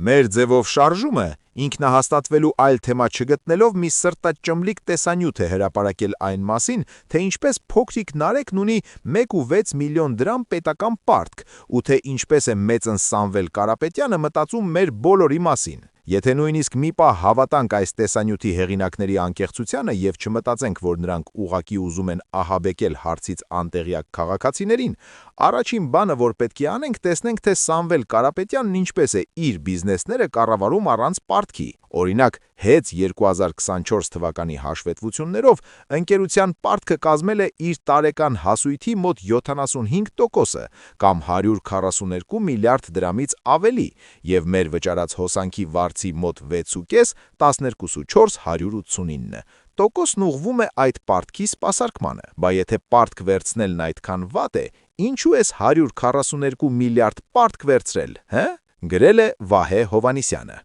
Մեր ձևով շարժումը ինքնահաստատվելու այլ թեմա չգտնելով մի սրտաճմլիկ տեսանյութ է հրապարակել այն մասին, թե ինչպես փոքրիկ Նարեկն ունի 1,6 միլիոն դրամ պետական պարտք ու թե ինչպես է մեծն Սամվել Կարապետյանը մտածում մեր բոլորի մասին։ Եթե նույնիսկ մի պահ հավատանք այս տեսանյութի հեղինակների անկեղծությանը և չմտածենք, որ նրանք ուղղակի ուզում են ահաբեկել հարցից անտեղյակ քաղաքացիներին, առաջին բանը, որ պետք է անենք, տեսնենք, թե Սամվել Կարապետյանն ինչպես է իր բիզնեսները կառավարում առանց պարտքի։ Օրինակ, հենց 2024 թվականի հաշվետվություններով ընկերության պարտքը կազմել է իր տարեկան հասույթի մոտ 75%-ը կամ 142 միլիարդ դրամից ավելի և մեր վճարած հոսանքի վարձի մոտ 6,5 12,4 189 տոկոսն ուղղվում է այդ պարտքի սպասարկմանը, բա եթե պարտք վերցնելն այդքան վատ է, ինչու ես 142 միլիարդ պարտք վերցրել, հը? Գրել է Վահե Հովհաննիսյանը։